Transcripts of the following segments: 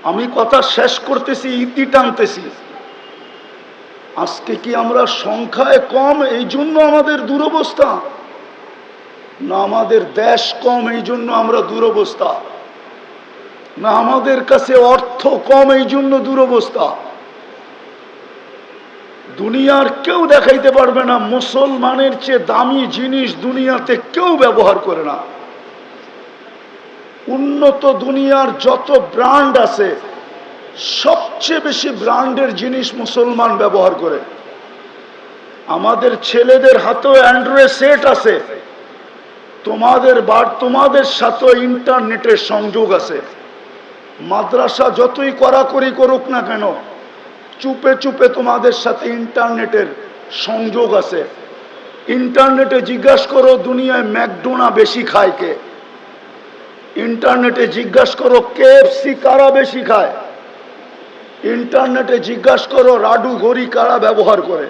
আমি কথা শেষ করতেছি, ইতি টানতেছি। আজকে কি আমরা সংখ্যায় কম এই জন্য আমাদের দুরবস্থা, না আমাদের দেশ কম এই জন্য আমরা দুরবস্থা, না আমাদের কাছে অর্থ কম এই জন্য দুরবস্থা? দুনিয়ার কেউ দেখাইতে পারবে না মুসলমানের চেয়ে দামি জিনিস দুনিয়াতে কেউ ব্যবহার করে না। উন্নত দুনিয়ার যত ব্র্যান্ড আছে সবচেয়ে বেশি ব্র্যান্ডের জিনিস মুসলমান ব্যবহার করে। আমাদের ছেলেদের হাতেও অ্যান্ড্রয়েড সেট আছে, তোমাদের সাথে ইন্টারনেটের সংযোগ আছে। মাদ্রাসা যতই কড়াকড়ি করুক না কেন, চুপে চুপে তোমাদের সাথে ইন্টারনেটের সংযোগ আছে। ইন্টারনেটে জিজ্ঞাসা করো দুনিয়ায় ম্যাকডোনা বেশি খায় কে, ইন্টারনেটে জিজ্ঞাসা করো কেএফসি কারা বেশি খায়, ইন্টারনেটে জিজ্ঞাসা করো রাডু ঘড়ি কারা ব্যবহার করে,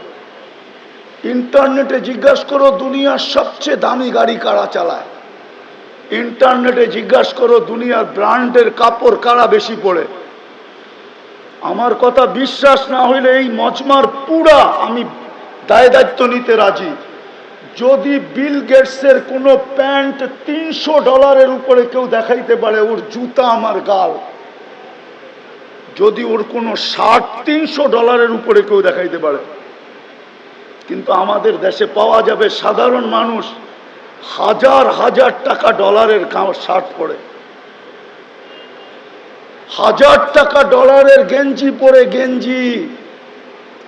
ইন্টারনেটে জিজ্ঞাসা করো দুনিয়ার সবচেয়ে দামি গাড়ি কারা চালায়, ইন্টারনেটে জিজ্ঞাসা করো দুনিয়ার ব্র্যান্ডের কাপড় কারা বেশি পড়ে। আমার কথা বিশ্বাস না হইলে এই মজমার পুরা আমি দায় দায়িত্ব নিতে রাজি। যদি বিল গেটসের কোনো প্যান্ট $300 উপরে কেউ দেখাইতে পারে, ওর জুতা আমার গাল। যদি ওর কোনো শার্ট $300 উপরে কেউ দেখাইতে পারে, কিন্তু আমাদের দেশে পাওয়া যাবে সাধারণ মানুষ হাজার হাজার টাকা ডলারের শার্ট পরে, হাজার টাকা ডলারের গেঞ্জি পরে, গেঞ্জি।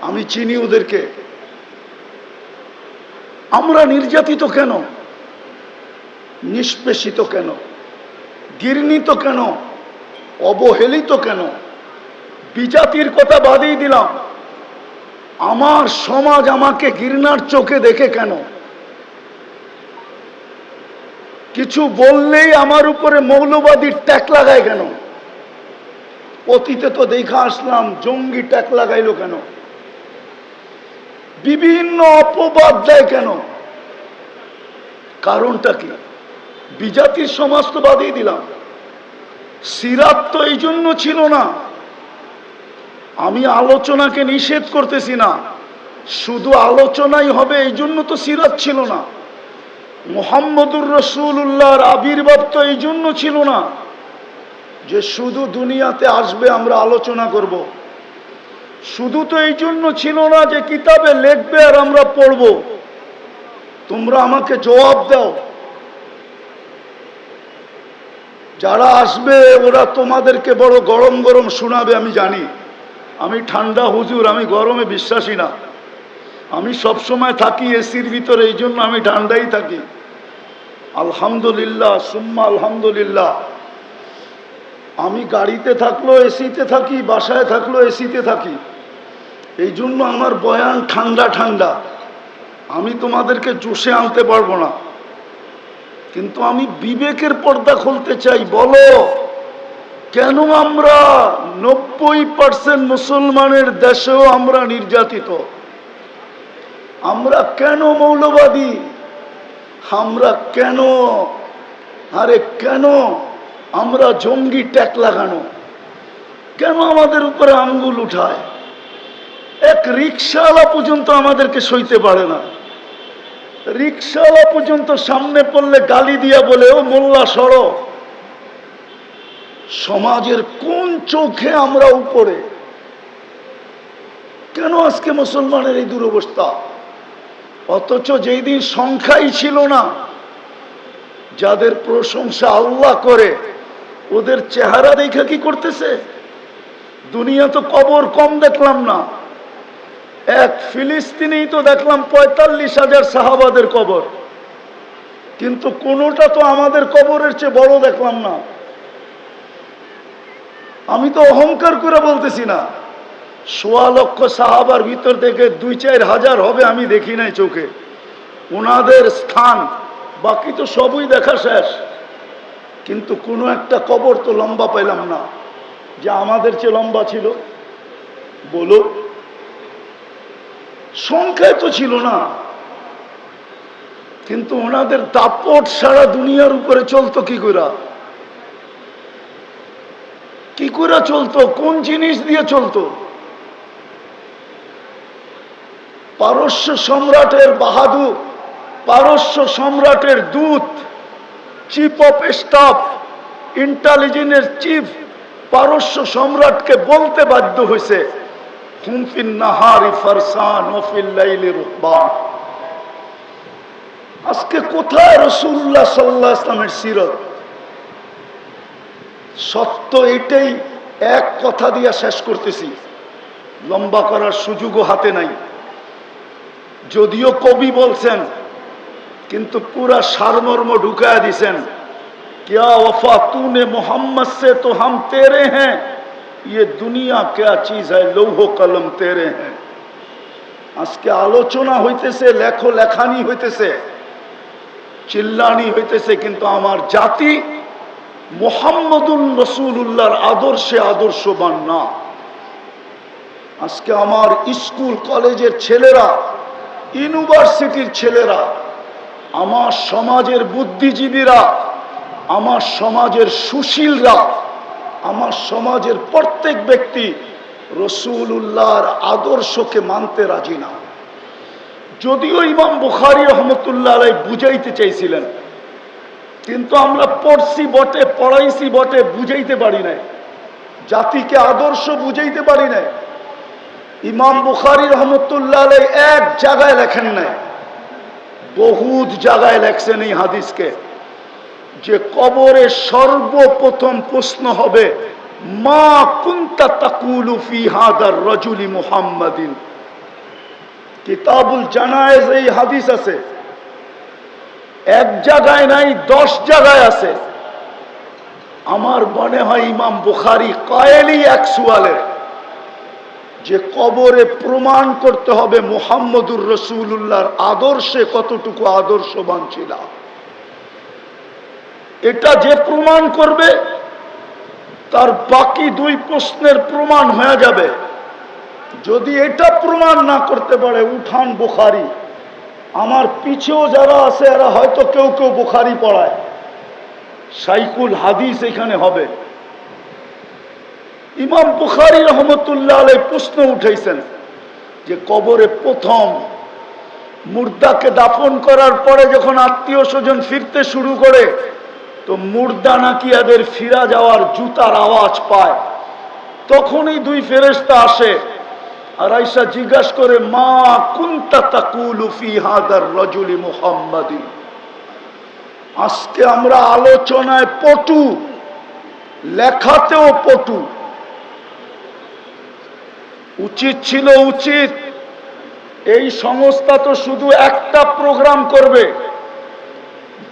আমি চিনি ওদেরকে। আমরা নির্যাতিত কেন, নিষ্পেষিত কেন, ঘৃণিত কেন, অবহেলিত কেন? বিজাতির কথা বাদেই দিলাম, আমার সমাজ আমাকে ঘৃণার চোখে দেখে কেন? কিছু বললেই আমার উপরে মৌলবাদী ট্যাগ লাগায় কেন? অতীতে তো দেখা আসলাম জঙ্গি ট্যাগ লাগাইলো কেন? বিভিন্ন অপবাদ দেয় কেন? কারণটা কি? বিজাতির সমাজ তো বাদেই দিলাম, সিরাত তো এই জন্য ছিল না। আমি আলোচনাকে নিষেধ করতেছি না, শুধু আলোচনাই হবে এই জন্য তো সিরাত ছিল না। মুহাম্মদুর রাসূলুল্লাহর আবির্ভাব তো এই জন্য ছিল না যে শুধু দুনিয়াতে আসবে আমরা আলোচনা করব। শুধু তো এই জন্য ছিল না যে কিতাবে লিখবে আর আমরা পড়ব। তোমরা আমাকে জবাব দাও, যারা আসবে ওরা তোমাদেরকে বড় গরম গরম শোনাবে, আমি জানি। আমি ঠান্ডা হুজুর, আমি গরমে বিশ্বাসী না। আমি সব সময় থাকি এসির ভিতরে, এই জন্য আমি ঠান্ডাই থাকি। আলহামদুলিল্লাহ সুম্মা আলহামদুলিল্লাহ। আমি গাড়িতে থাকলো এসিতে থাকি, বাসায় থাকলো এসিতে থাকি, এই জন্য আমার বয়ান ঠান্ডা ঠান্ডা। আমি তোমাদেরকে জোশে আনতে পারবো না, কিন্তু আমি বিবেকের পর্দা খুলতে চাই। বলো কেন আমরা 90% মুসলমানের দেশেও আমরা নির্যাতিত? আমরা কেন মৌলবাদী? আমরা কেন, আরে কেন আমরা জঙ্গি ট্যাগ লাগানো? কেন আমাদের উপরে আঙ্গুল উঠায়? এক রিক্সাওয়ালা পর্যন্ত আমাদেরকে সইতে পারে না। রিক্সাওয়ালা পর্যন্ত সামনে পড়লে গালি দিয়া বলে, ও মোল্লা সরো। সমাজের কোন চোখে আমরা উপরে? কেন আজকে মুসলমানের এই দুরবস্থা? অথচ যেই দিন সংখ্যাই ছিল না, যাদের প্রশংসা আল্লাহ করে, ওদের চেহারা দেখা কি করতেছে? দুনিয়া তো কবর কম দেখলাম না। এক ফিলিস্তিনেই তো দেখলাম 45,000 সাহাবাদের কবর, কিন্তু কোনোটা তো আমাদের কবরের চেয়ে বড় দেখলাম না। আমি তো অহংকার করে বলতেছি না, 1.25 লক্ষ সাহাবার ভিতর থেকে 2-4 হাজার হবে আমি দেখি নাই চোখে। ওনাদের স্থান বাকি তো সবই দেখা শেষ, কিন্তু কোনো একটা কবর তো লম্বা পাইলাম না যে আমাদের চেয়ে লম্বা ছিল। বলো, সংখ্যায় তো ছিল না, কিন্তু ওনাদের দাপট সারা দুনিয়ার উপরে চলতো কি করে? কি করে চলতো, কোন জিনিস দিয়ে চলতো? পারস্য সম্রাটের বাহাদুর, পারস্য সম্রাটের দূত, চিফ অফ স্টাফ, ইন্টেলিজেন্সের চিফ পারস্য সম্রাটকে বলতে বাধ্য হয়েছে, হুম ফিন নাহারি ফারসান ওয়া ফিল লাইলি রুহবান। আজকে কোথায় রাসূলুল্লাহ সাল্লাল্লাহু আলাইহি ওয়াসাল্লামের সিরত? সত্য এটাই, এক কথা দিয়ে শেষ করতেছি, লম্বা করার সুযোগও হাতে নাই। যদিও কবি বলছেন, কিন্তু পুরা সারমর্ম ঢুকায়া দিছেন। क्या वफा तूने मोहम्मद से तो हम तेरे हैं, ये दुनिया क्या चीज है लौह कलम तेरे हैं। আজকে আলোচনা হইতেছে, লেখো লেখানি হইতেছে, চিল্লানি হইতেছে, কিন্তু আমার জাতি মুহাম্মদুর রাসূলুল্লাহর আদর্শে আদর্শবান না। আজকে আমার স্কুল কলেজের ছেলেরা, ইউনিভার্সিটির ছেলেরা, আমার সমাজের বুদ্ধিজীবীরা, আমার সমাজের সুশীলরা, আমার সমাজের প্রত্যেক ব্যক্তি রাসূলুল্লাহর আদর্শকে মানতে রাজি না। যদিও ইমাম বুখারী রহমতুল্লাহ আলাইহি বুঝাইতে চাইছিলেন, কিন্তু আমরা পড়ছি বটে, পড়াইছি বটে, বুঝাইতে পারি নাই, জাতিকে আদর্শ বুঝাইতে পারি নাই। ইমাম বুখারী রহমতুল্লাহ আলাইহি এক জায়গায় লেখেন নাই, বহুত জায়গায় লেখছেন এই হাদিসকে, যে কবরে সর্বপ্রথম প্রশ্ন হবে, মা কুনতা তাকুলু ফি হাদার রাজুলি মুহাম্মাদিন। কিতাবুল জানায়েজ এই হাদিস আছে, এক জায়গায় নাই, 10 জায়গায় আছে। আমার মনে হয় ইমাম বুখারী কায়েলি এক সুয়ালে, যে কবরে প্রমাণ করতে হবে মুহাম্মদুর রাসূলুল্লাহর আদর্শে কতটুকু আদর্শবান ছিল। এটা যে প্রমাণ করবে, তার বাকি 2 প্রশ্নের প্রমাণ হয়ে যাবে। যদি এটা প্রমাণ না করতে পারে, উঠান বুখারী। আমার পিছেও যারা আছে এরা হয়তো কেউ কেউ বুখারী পড়ায়, শাইখুল হাদিস এখানে হবে। ইমাম বুখারী রহমতুল্লাহ আলাইহি প্রশ্ন উঠাইছেন যে কবরে প্রথম মুর্দাকে দাফন করার পরে যখন আত্মীয় স্বজন ফিরতে শুরু করে, তো মুর্দা নাকি এদের ফিরা যাওয়ার জুতার আওয়াজ পায়। তখনই 2 ফেরেশতা আসে আর আয়েশা জিজ্ঞাসা করে, মা কুনতা তাকুলু ফি হাদার রাজুলি মুহাম্মাদি। আজকে আমরা আলোচনায় পটু, লেখাতেও পটু। উচিত ছিল, উচিত এই সংস্থা তো শুধু একটা প্রোগ্রাম করবে,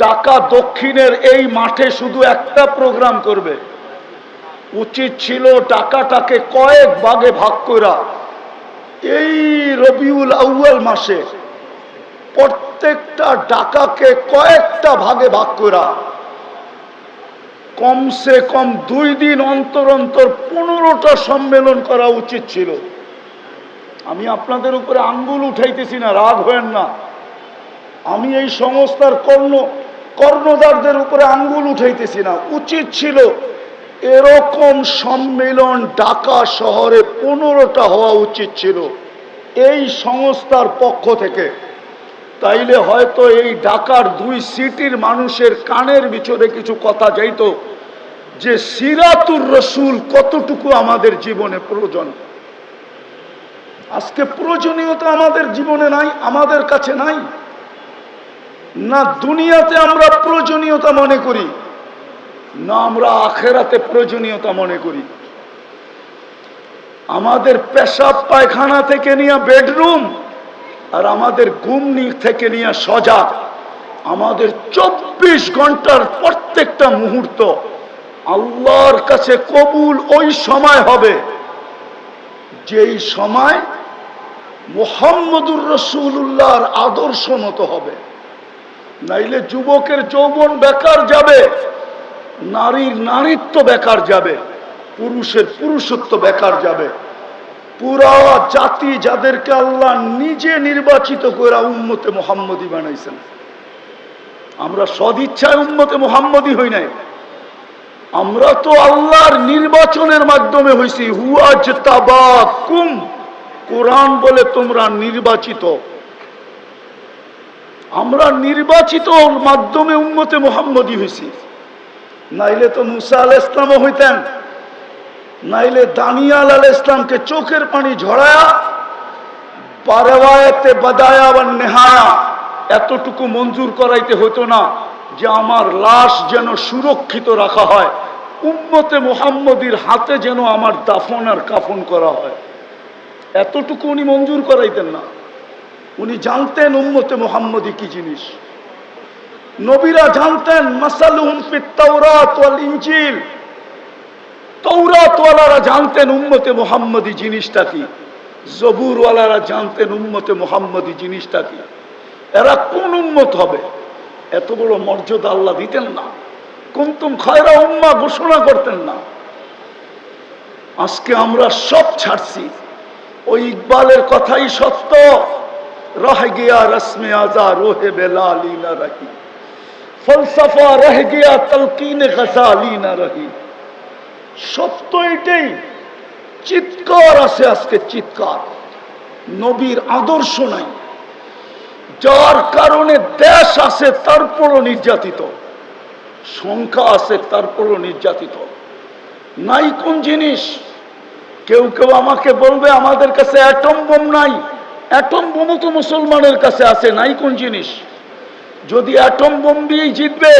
ঢাকা দক্ষিণের এই মাঠে শুধু একটা প্রোগ্রাম করবে। উচিত ছিল টাকাটাকে কয়েক ভাগে ভাগ করা, এই রবিউল আউয়াল মাসে প্রত্যেকটা ঢাকাকে কয়েকটা ভাগে ভাগ করা, কমসে কম 2 দিন অন্তর অন্তর 15টা সম্মেলন করা উচিত ছিল। আমি আপনাদের উপরে আঙ্গুল উঠাইতেছি না, রাগ হয়েন না। আমি এই সংস্থার কর্ণধারদের উপরে আঙ্গুল উঠাইতেছি না। উচিত ছিল এরকম সম্মেলন ঢাকা শহরে 15টা হওয়া উচিত ছিল এই সংস্থার পক্ষ থেকে। তাইলে হয়তো এই ঢাকার 2 সিটির মানুষের কানের ভিতরে কিছু কথা যাইত, যে সিরাতুর রাসূল কতটুকু আমাদের জীবনে প্রয়োজন। আজকে প্রয়োজনীয়তা আমাদের জীবনে নাই, আমাদের কাছে নাই না। দুনিয়াতে আমরা প্রয়োজনীয়তা মনে করি না, আমরা আখেরাতে প্রয়োজনীয়তা মনে করি। আমাদের পেশাব পায়খানা থেকে নিয়ে বেডরুম, আর আমাদের ঘুম থেকে নিয়ে সজাগ, আমাদের 24 ঘন্টার প্রত্যেকটা মুহূর্ত আল্লাহর কাছে কবুল ওই সময় হবে যেই সময় মুহাম্মদুর রাসূলুল্লাহর আদর্শ মতো হবে। নাইলে যুবকের যৌবন বেকার যাবে, নারীর নারীত্ব বেকার যাবে, পুরুষের পুরুষত্ব বেকার যাবে। পুরা জাতি যাদেরকে আল্লাহ নিজে নির্বাচিত করে উম্মতে মুহাম্মদী বানাইছেন, আমরা সদিচ্ছায় উম্মতে মুহাম্মদী হই নাই। আমরা তো আল্লাহর নির্বাচনের মাধ্যমে হইছি। হুয়াজতাবাকুম, কোরআন বলে তোমরা নির্বাচিত। আমরা নির্বাচিত মাধ্যমে উম্মতে মুহাম্মদী হইছি। নাইলে তো মুসা আলাইহিস ইসলামও হইতেন, নাইলে দানিয়াল আলাইহিস ইসলামকে চোখের পানি ঝরায়া বারওয়ায়েতে বাদায়া ওয়া নেহায়া এতটুকু মঞ্জুর করাইতে হতো না যে আমার লাশ যেন সুরক্ষিত রাখা হয়, উম্মতে মুহাম্মদীর হাতে যেন আমার দাফন আর কাফন করা হয়। এতটুকু উনি মঞ্জুর করাইতেন না। উনি জানতেন উম্মতে মুহাম্মদী কি জিনিস। নবীরা জানতেন মাসালুহুম ফিত তাওরাত ওয়াল ইনজিল, তাওরাতওয়ালারা জানতেন উম্মতে মুহাম্মদী জিনিসটা কি, জবুরওয়ালারা জানতেন উম্মতে মুহাম্মদী জিনিসটা কি। এরা কোন উম্মত হবে? এত বড় মর্যাদা আল্লাহ দিতেন না। কুনতুম খায়রা উম্মাহ ঘোষণা করতেন না। আজকে আমরা সব ছাড়ছি। ওই ইকবালের কথাই সত্য, রহ গিয়া রসমে আজা রোহে বেলালি না রহি, ফলসফা রহ গিয়া তলকিন গজালি না রহি। সত্য এটাই। চিৎকার আছে আজকে, চিৎকার। নবীর আদর্শ নাই, যার কারণে দেশ আছে তারপরও নির্যাতিত, সংখ্যা আছে তারপরও নির্যাতিত। নাই কোন জিনিস? কেউ কেউ আমাকে বলবে আমাদের কাছে অ্যাটম বোম নাই। অ্যাটম বোমও তো মুসলমানের কাছে আছে, নাই কোন জিনিস? যদি অ্যাটম বোম দিয়েই জিতবে,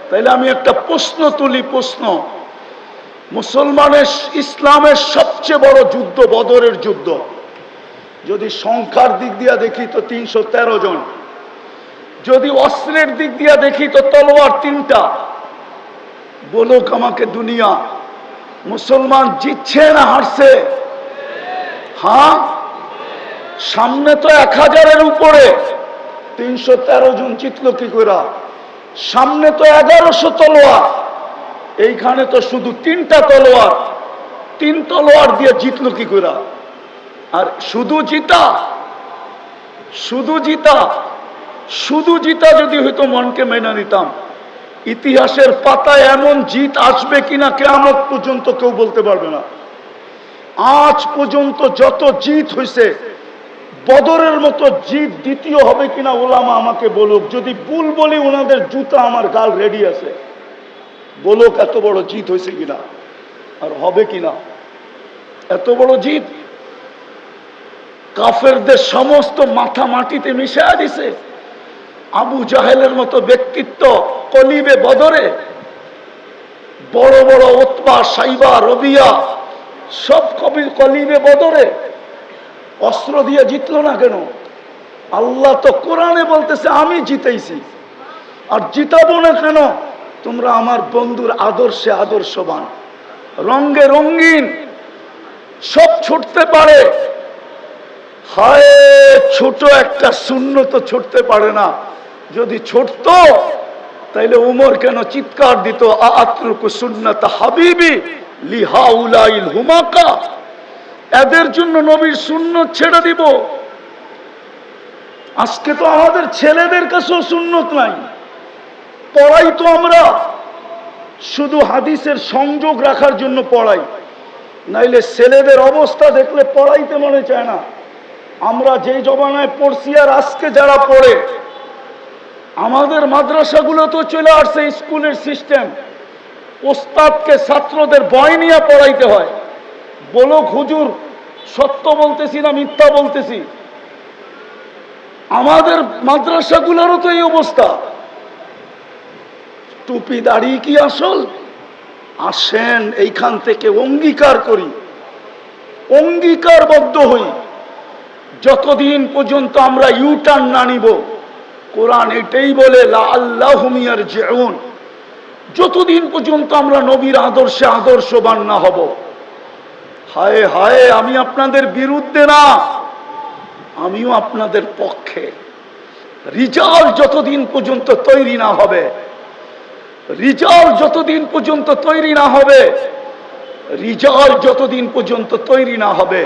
তাহলে আমি একটা প্রশ্ন তুলি। প্রশ্ন, মুসলমানের ইসলামের সবচেয়ে বড় যুদ্ধ বদরের যুদ্ধ। যদি সংখ্যার দিক দিয়ে দেখি তো 313 জন, যদি অস্ত্রের দিক দিয়ে দেখি তো তলোয়ার 3টা। বলুক আমাকে দুনিয়া, মুসলমান জিতছে না হারছে? হ্যাঁ, সামনে তো 1000-এর উপরে, 313 জন জিতলো কি করে? সামনে তো 1100 তলোয়ার, এইখানে তো শুধু 3টা তলোয়ার। 3 তলোয়ার দিয়ে জিতলো কি করে? আর শুধু জিতা, শুধু জিতা, শুধু জিতা যদি হয়তো মনকে মেনে নিতাম। ইতিহাসের পাতায় এমন জিত আসবে কিনা কিয়ামত পর্যন্ত কেউ বলতে পারবে না। আজ পর্যন্ত যত জিত হয়েছে, বদরের মতো জিত দ্বিতীয় হবে কিনা ওলামা আমাকে বলুক। যদি ভুল বলি ওনাদের জুতা আমার গাল রেডি আছে। বলুক এত বড় জিত হয়েছে কিনা, আর হবে কিনা এত বড় জিত। কাফেরদের সমস্ত মাথা মাটিতে মিশিয়ে দিছে। আবু জাহেলের মতো ব্যক্তিত্ব কলিবে বদরে, বড় বড় উতবা, সাইবা, রবিয়া সব কলিবে বদরে অস্ত্র দিয়ে জিতলো না কেন? আল্লাহ তো কোরআনে বলতেছে আমি জিতেছি। আর জিতাবো না কেন? তোমরা আমার বন্ধুর আদর্শে আদর্শবান, রঙে রঙিন, সব ছুটতে পারে। হায়, ছোট একটা শূন্য তো ছুটতে পারে না। যদি ছুটত তাইলে উমর কেন চিৎকার দিত, আত্রুকু সুন্নাত হাবিবি লিহাউলাইল হুমাকা, এদের জন্য নবীর সুন্নত ছেড়ে দিব। আজকে তো আমাদের ছেলেদের কাছেও সুন্নত নাই। পড়াই তো আমরা শুধু হাদিসের সংযোগ রাখার জন্য পড়াই, নাইলে ছেলেদের অবস্থা দেখলে পড়াইতে মনে চায় না। আমরা যেই জমানায় পড়ছি আর আজকে যারা পড়ে, আমাদের মাদ্রাসাগুলো তো চলে আসছে স্কুলের সিস্টেম। ওস্তাদকে ছাত্রদের ভয় নিয়ে পড়াইতে হয়। বলুক হুজুর সত্য বলতেছি না মিথ্যা বলতেছি? আমাদের মাদ্রাসাগুলোরও তো এই অবস্থা। টুপি দাড়ি কি আসল? আসেন এইখান থেকে অঙ্গীকার করি, অঙ্গীকারবদ্ধ হই। যতদিন পর্যন্ত আমরা ইউটার্ন না নিব, কোরআন এটাই বলে লাআল্লাহুম ইয়ারজিউন, যতদিন পর্যন্ত আমরা নবীর আদর্শে আদর্শবান না হব। হায় হায়, আমি আপনাদের বিরুদ্ধে না, আমিও আপনাদের পক্ষে। রিজাল্ট যতদিন পর্যন্ত তৈরি না হবে, রিজাল্ট যতদিন পর্যন্ত তৈরি না হবে, রিজাল্ট যতদিন পর্যন্ত তৈরি না হবে।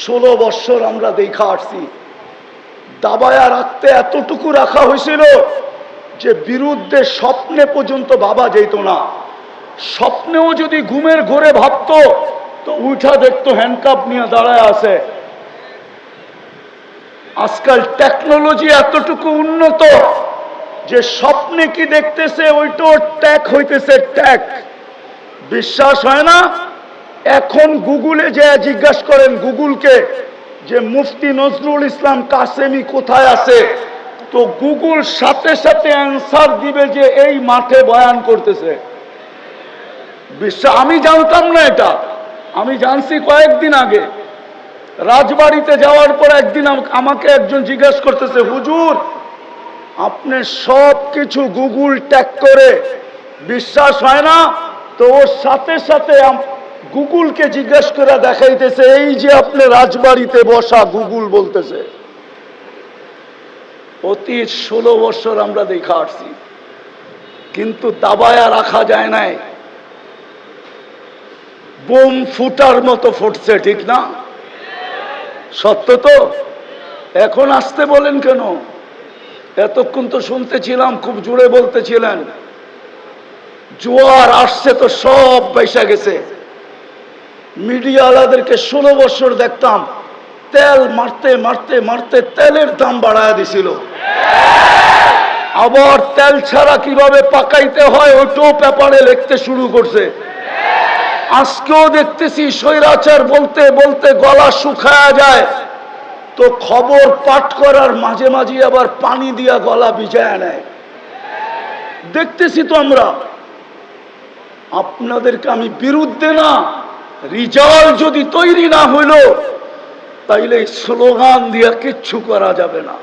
16 বছর আমরা দেখা আসছি, দাবায়া রাখতে এতটুকু রাখা হয়েছিল যে বিরুদ্ধে স্বপ্নে পর্যন্ত ভাবা যেত না। স্বপ্নেও যদি ঘুমের ঘোরে ভাবতো তো উঠা দেখতো হ্যান্ডকাপ নিয়ে দাঁড়ায় আছে। আজকাল টেকনোলজি এতটুকু উন্নত যে স্বপ্নে কি দেখতেছে ওইটাও ট্যাগ হইতেছে, ট্যাগ। বিশ্বাস হয় না? এখন গুগলে যে জিজ্ঞাসা করেন গুগলকে যে মুফতি নজরুল ইসলাম কাসেমি কোথায় আছে, তো গুগল সাথে সাথে অ্যান্সার দিবে যে এই মাঠে বয়ান করতেছে। বিশ্বাস? আমি জানতাম না এটা, আমি জানছি কয়েকদিন আগে। রাজবাড়িতে যাওয়ার পর একদিন আমাকে একজন জিজ্ঞাসা করতেছে, হুজুর আপনি সব কিছু গুগল ট্যাগ করে, বিশ্বাস হয় না? তো ওর সাথে সাথে গুগলকে জিজ্ঞাসা করে দেখাইতেছে এই যে আপনি রাজবাড়িতে বসা, গুগল বলতেছে। অতীত 16 বছর আমরা দেখা আসছি, কিন্তু দাবায়া রাখা যায় নাই, বোম ফুটার মতো ফুটছে, ঠিক না? সত্য তো? এখন আসতে বলেন কেন? এতক্ষণ তো শুনতেছিলাম, খুব জোরে বলতেছিলেন। জোয়ার আসছে তো সব পয়সা গেছে। মিডিয়াওয়ালাদেরকে 16 বছর দেখতাম তেল মারতে মারতে মারতে তেলের দাম বাড়ায় দিছিল, আবার তেল ছাড়া কিভাবে পাকাইতে হয় ওইটাও পেপারে লিখতে শুরু করছে। আজকেও দেখতেছি স্বৈরাচার বলতে বলতে গলা শুকায়া যায়, তো খবর পাঠ করার মাঝে মাঝে আবার পানি দিয়া গলা ভিজায় নেয়। দেখতেছি তো আমরা। আপনাদেরকে আমি বিরুদ্ধে না, রিজাল্ট যদি তৈরি না হইল তাইলে স্লোগান দিয়ে কিচ্ছু করা যাবে না,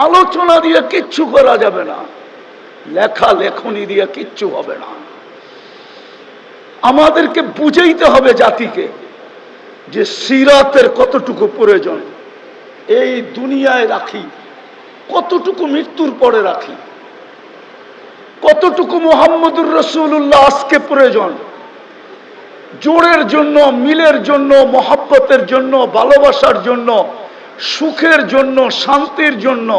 আলোচনা দিয়ে কিচ্ছু করা যাবে না, লেখা লেখনি দিয়ে কিচ্ছু হবে না। আমাদেরকে বুঝাইতে হবে জাতিকে যে সিরাতের কতটুকু প্রয়োজন, এই দুনিয়ায় রাখি কতটুকু, মৃত্যুর পরে রাখি কতটুকু, মুহাম্মদুর রাসূলুল্লাহ আজকে প্রয়োজন, জোরের জন্য, মিলের জন্য, মহব্বতের জন্য, ভালোবাসার জন্য, সুখের জন্য, শান্তির জন্য।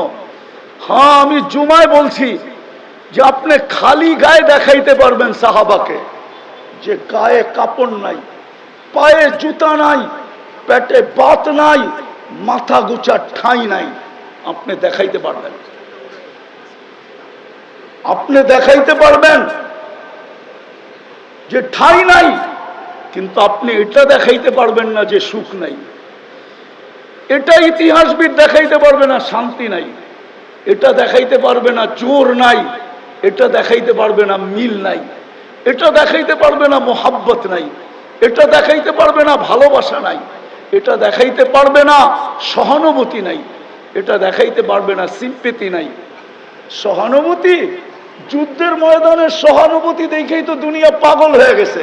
হ্যাঁ, আমি জুমায় বলছি যে আপনি খালি গায়ে দেখাইতে পারবেন সাহাবাকে যে গায়ে কাপড় নাই, পায়ে জুতা নাই, পেটে ভাত নাই, মাথা গুছার ঠাঁই নাই, আপনি দেখাইতে পারবেন। আপনি দেখাইতে পারবেন যে ঠাঁই নাই, কিন্তু আপনি এটা দেখাইতে পারবেন না যে সুখ নাই। এটা ইতিহাসবিদ দেখাইতে পারবে না শান্তি নাই, এটা দেখাইতে পারবে না জোর নাই, এটা দেখাইতে পারবে না মিল নাই, এটা দেখাইতে পারবে না মোহাব্বত নাই, এটা দেখাইতে পারবে না ভালোবাসা নাই, এটা দেখাইতে পারবে না সহানুভূতি নাই, এটা দেখাইতে পারবে না সিম্পেথি নাই। সহানুভূতি, যুদ্ধের ময়দানে সহানুভূতি দেখেই তো দুনিয়া পাগল হয়ে গেছে।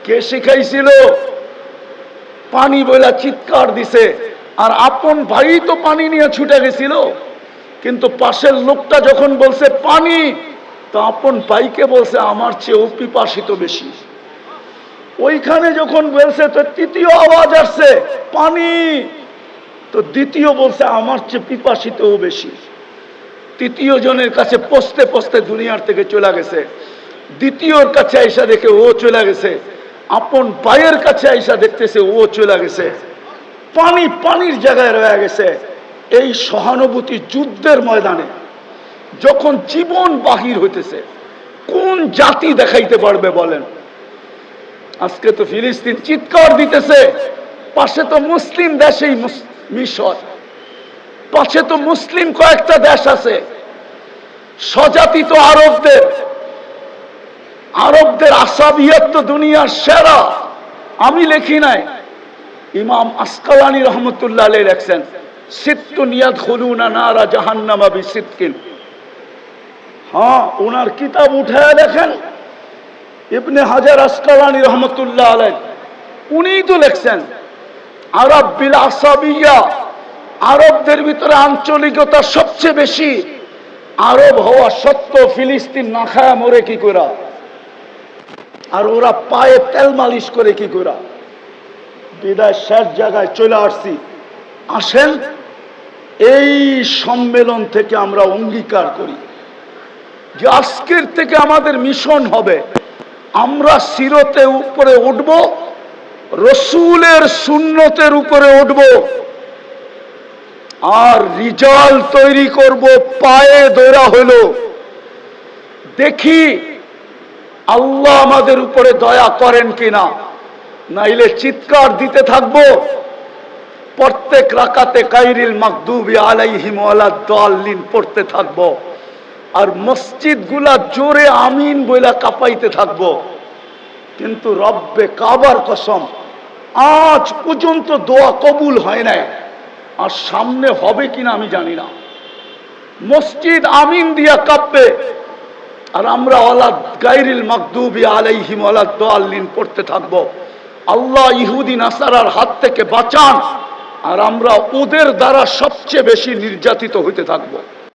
কে শিখাইছিল? পানি বইলা চিৎকার দিছে, আর আপন ভাই তো পানি নিয়ে ছুটে গেছিল, কিন্তু পাশের লোকটা যখন বলছে পানি, তো আপন ভাইকে বলছে আমার চেয়ে পিপাসিত বেশি। ওইখানে যখন বলছে তো তৃতীয় আওয়াজ আসছে পানি, তো দ্বিতীয় বলছে আমার চেয়ে পিপাসিতও বেশি। তৃতীয় জনের কাছে পৌঁছতে পৌঁছতে দুনিয়ার থেকে চলে গেছে, দ্বিতীয়র কাছে আইসা দেখে ও চলে গেছে, আপন ভাইয়ের কাছে আইসা দেখতেছে ও চলে গেছে, পানি পানির জায়গায় রয়ে গেছে। এই সহানুভূতি যুদ্ধের ময়দানে যখন জীবন বাহির হইতেছে, কোন জাতি দেখাইতে পারবে বলেন? আজকে তো ফিলিস্তিন চিৎকার দিতেছে, পাশে তো মুসলিম দেশেই মিশর, পাশে তো মুসলিম কয়েকটা দেশ আছে, স্বজাতি তো আরবদের, আরবদের আসাবিয়ত তো দুনিয়ার সেরা। আমি লেখি নাই, ইমাম আসকালানি রহমতুল্লাহ আলাইহি লেখছেন সিত্তুন ইয়াদখুলুনা নারা জাহান্নামা বিসিতকিন। হ্যাঁ, ওনার কিতাব উঠায় দেখেন, ইবনে হাজার আসকালানি রহমতুল্লাহ আলাইহি উনিই তো লেখছেন আরব বিল আসাবিয়া, আরবদের ভিতরে আঞ্চলিকতা সবচেয়ে বেশি। আরব হওয়া সত্ত্বেও ফিলিস্তিন না খায়া মরে কি করে, আর ওরা পায়ে তেল মালিশ করে কি করে। বিদায় শেষ জায়গায় চলে আসছি। আসেন এই সম্মেলন থেকে আমরা অঙ্গীকার করি যে আজকের থেকে আমাদের মিশন হবে, আমরা সিরতে উপরে উঠব, রসুলের সুন্নতের উপরে উঠব, আর রিজাল তৈরি করব পায়ে দৌড়া হলো। দেখি আল্লাহ আমাদের উপরে দয়া করেন কিনা, নাইলে চিৎকার দিতে থাকবো প্রত্যেক রাকাতে গায়রিল মাগদুবি আলাইহিম ওয়ালাদ-দাল্লিন পড়তে থাকবো, আর মসজিদ গুলা জোরে আমিন বইলা কাঁপাইতে থাকবো। কিন্তু রব্বে কাবার কসম, আজ পর্যন্ত দোয়া কবুল হয় নাই, আর সামনে হবে কিনা আমি জানি না। মসজিদ আমিন দিয়া কাঁপবে, আর আমরা ওয়ালাদ গায়রিল মাগদুবি আলাইহিম ওয়ালাদ-দাল্লিন পড়তে থাকবো। আল্লাহ ইহুদি নাসারার হাত থেকে বাঁচান, আর আমরা ওদের দ্বারা সবচেয়ে বেশি নির্যাতিত হইতে থাকবো।